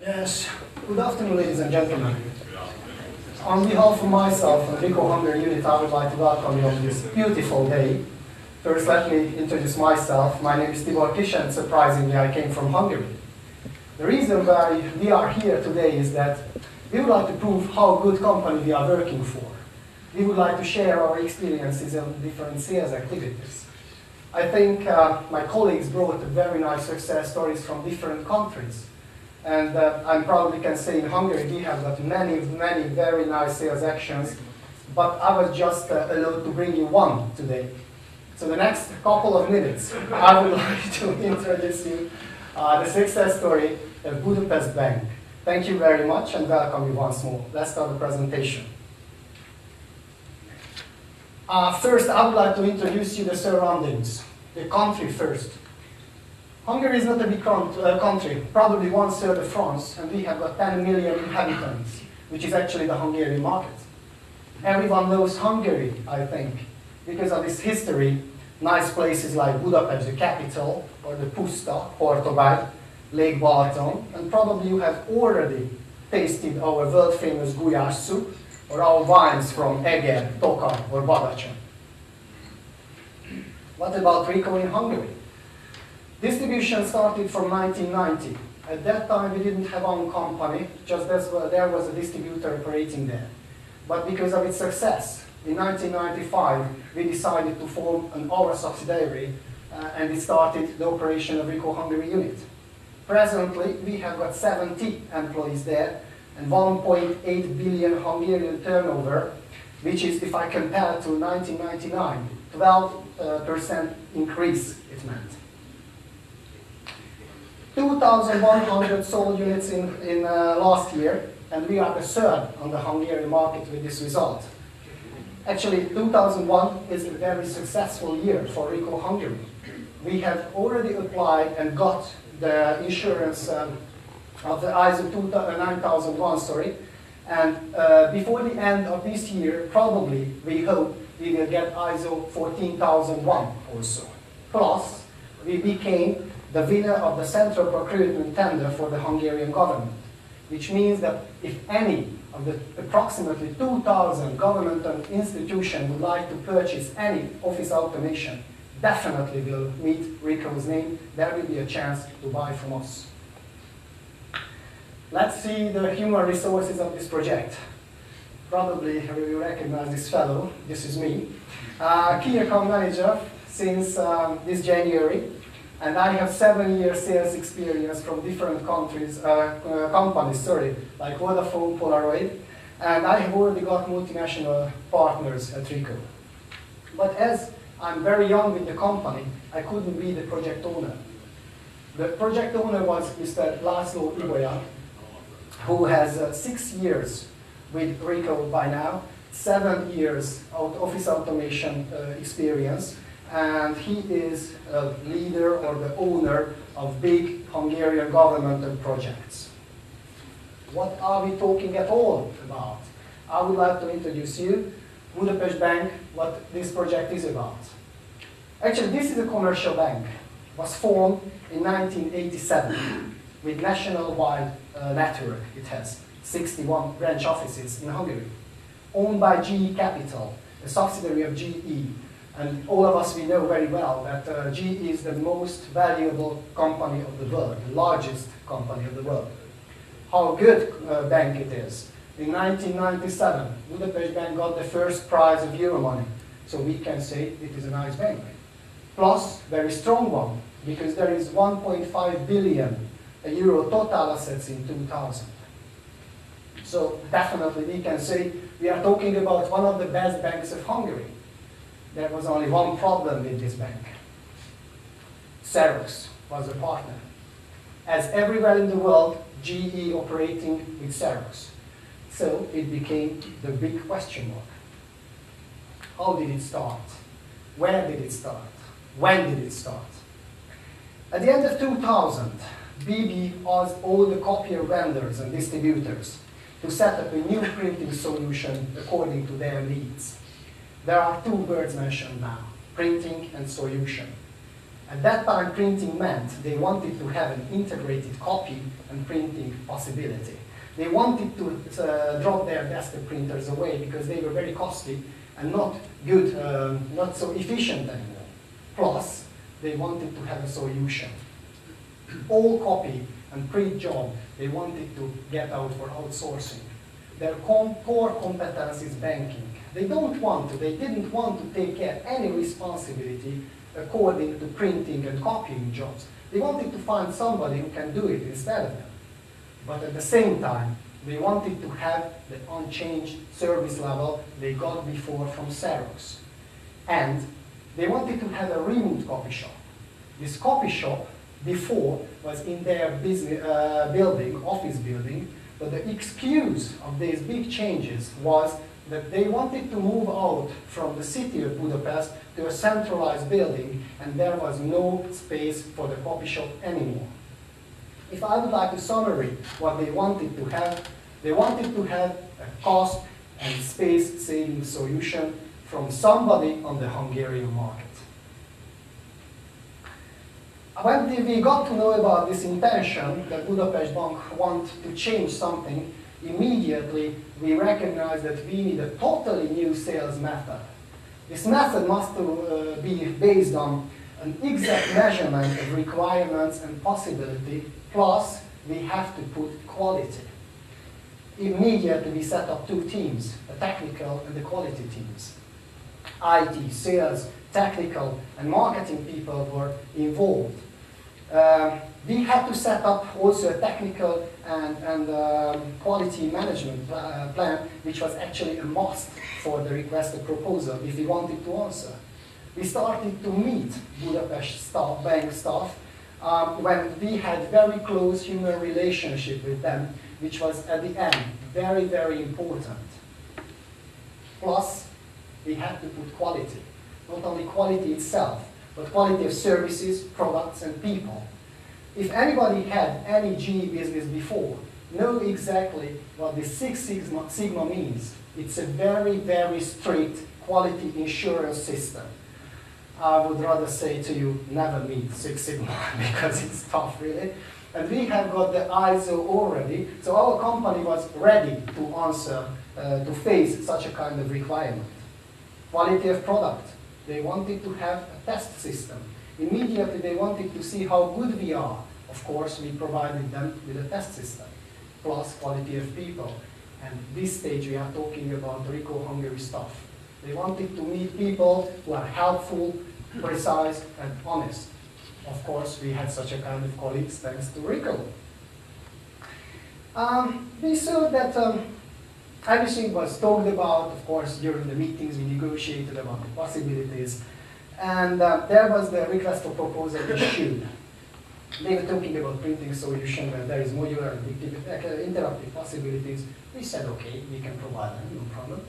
Yes, good afternoon, ladies and gentlemen. On behalf of myself and REBV2001Hungary2, I would like to welcome you on this beautiful day. First, let me introduce myself. My name is Tibor, and surprisingly, I came from Hungary. The reason why we are here today is that we would like to prove how good company we are working for. We would like to share our experiences in different sales activities. I think my colleagues brought very nice success stories from different countries. And I probably can say in Hungary we have got many very nice sales actions, but I was just allowed to bring you one today. So the next couple of minutes, I would like to introduce you the success story of Budapest Bank. Thank you very much and welcome you once more. Let's start the presentation. First, I would like to introduce you the surroundings, the country first. Hungary is not a big country, probably 1/3 of France, and we have got 10 million inhabitants, which is actually the Hungarian market. Everyone knows Hungary, I think, because of its history. Nice places like Budapest, the capital, or the Puszta, Portobágy, Lake Balaton, and probably you have already tasted our world-famous gulyás soup, or our wines from Eger, Tokaj, or Badacsony. What about RECO in Hungary? Distribution started from 1990. At that time, we didn't have our own company, just as well, there was a distributor operating there. But because of its success, in 1995, we decided to form our subsidiary, and it started the operation of RECO Hungary unit. Presently, we have got 70 employees there, and 1.8 billion Hungarian turnover, which is, if I compare to 1999, 12% increase it meant. 2,100 sold units in last year, and we are the third on the Hungarian market with this result. Actually, 2001 is a very successful year for RECO Hungary. We have already applied and got the insurance of the ISO 9001, and before the end of this year, probably, we hope, we will get ISO 14001 also. Plus, we became the winner of the central procurement tender for the Hungarian government, which means that if any of the approximately 2,000 governmental institutions would like to purchase any office automation, definitely will meet RECO's name. There will be a chance to buy from us. Let's see the human resources of this project. Probably you recognize this fellow. This is me. Key account manager since this January. And I have 7 years sales experience from different companies, like Vodafone, Polaroid, and I have already got multinational partners at RECO. But as I'm very young with the company, I couldn't be the project owner. The project owner was Mr. László Ibolya, who has 6 years with RECO by now, 7 years of office automation experience, and he is a leader or the owner of big Hungarian governmental projects. What are we talking at all about? I would like to introduce you Budapest Bank, what this project is about. Actually, this is a commercial bank. It was formed in 1987 with nationwide network. It has 61 branch offices in Hungary, owned by GE Capital, a subsidiary of GE. And all of us, we know very well that GE is the most valuable company of the world, the largest company of the world. How good bank it is. In 1997, Budapest Bank got the first prize of Euro money. So we can say it is a nice bank. Plus, very strong one, because there is 1.5 billion euro total assets in 2000. So definitely we can say we are talking about one of the best banks of Hungary. There was only one problem with this bank. Xerox was a partner. As everywhere in the world, GE operating with Xerox. So it became the big question mark. How did it start? Where did it start? When did it start? At the end of 2000, BB asked all the copier vendors and distributors to set up a new printing solution according to their needs. There are two words mentioned now, printing and solution. At that time, printing meant they wanted to have an integrated copy and printing possibility. They wanted to drop their desktop printers away because they were very costly and not good, not so efficient anymore. Plus, they wanted to have a solution. All copy and print job they wanted to get out for outsourcing. Their core competence is banking. They didn't want to take care any responsibility according to printing and copying jobs. They wanted to find somebody who can do it instead of them. But at the same time, they wanted to have the unchanged service level they got before from Xerox. And they wanted to have a remote copy shop. This copy shop before was in their business, office building, but the excuse of these big changes was that they wanted to move out from the city of Budapest to a centralized building, and there was no space for the copy shop anymore. If I would like to summarize what they wanted to have a cost and space-saving solution from somebody on the Hungarian market. When we got to know about this intention that Budapest Bank wanted to change something, immediately we recognized that we need a totally new sales method. This method must be based on an exact measurement of requirements and possibility, plus we have to put quality. Immediately we set up two teams, the technical and the quality teams. IT, sales, technical and marketing people were involved. We had to set up also a technical and quality management plan, which was actually a must for the requested proposal if we wanted to answer. We started to meet Budapest staff, bank staff, when we had very close human relationship with them, which was at the end very, very important. Plus, we had to put quality. Not only quality itself, but quality of services, products, and people. If anybody had any GE business before, know exactly what the Six Sigma means. It's a very, very strict quality insurance system. I would rather say to you, never meet Six Sigma, because it's tough, really. And we have got the ISO already, so our company was ready to answer, to face such a kind of requirement. Quality of product. They wanted to have a test system. Immediately they wanted to see how good we are. Of course, we provided them with a test system, plus quality of people. And this stage we are talking about RICO Hungary staff. They wanted to meet people who are helpful, precise, and honest. Of course, we had such a kind of colleagues thanks to RICO. We saw that everything was talked about. Of course, during the meetings we negotiated about the possibilities. And there was the request for proposal issued. They were talking about printing solution where there is modular and interactive possibilities. We said, okay, we can provide them, no problem.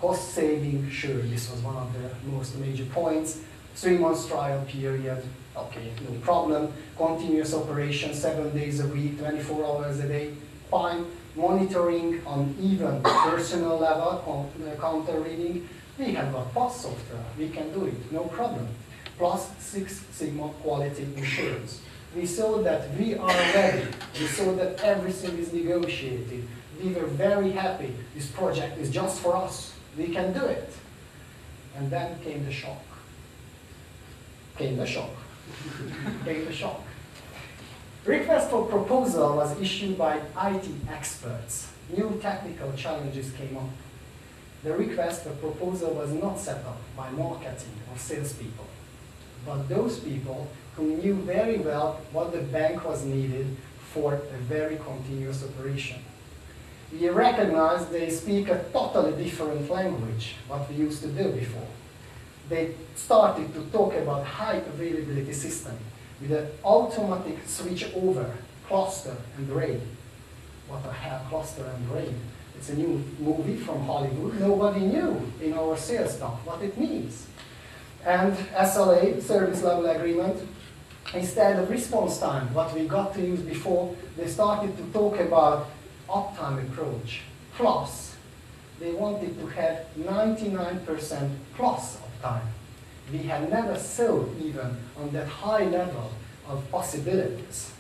Cost saving, sure, this was one of the most major points. 3 months trial period, okay, no problem. Continuous operation, 7 days a week, 24 hours a day, fine. Monitoring on even personal level, counter reading. We have got POS software, we can do it, no problem. Plus Six Sigma quality insurance. We saw that we are ready. We saw that everything is negotiated. We were very happy. This project is just for us. We can do it. And then came the shock. Came the shock. Came the shock. Request for proposal was issued by IT experts. New technical challenges came up. The request for proposal was not set up by marketing or salespeople, but those people who knew very well what the bank was needed for a very continuous operation. We recognize they speak a totally different language what we used to do before. They started to talk about high availability system with an automatic switch over, cluster and RAID. What the hell, cluster and RAID? It's a new movie from Hollywood. Nobody knew in our sales staff what it means. And SLA, service level agreement, instead of response time, what we got to use before, they started to talk about uptime approach. Plus, they wanted to have 99% plus uptime. we have never thought even on that high level of possibilities.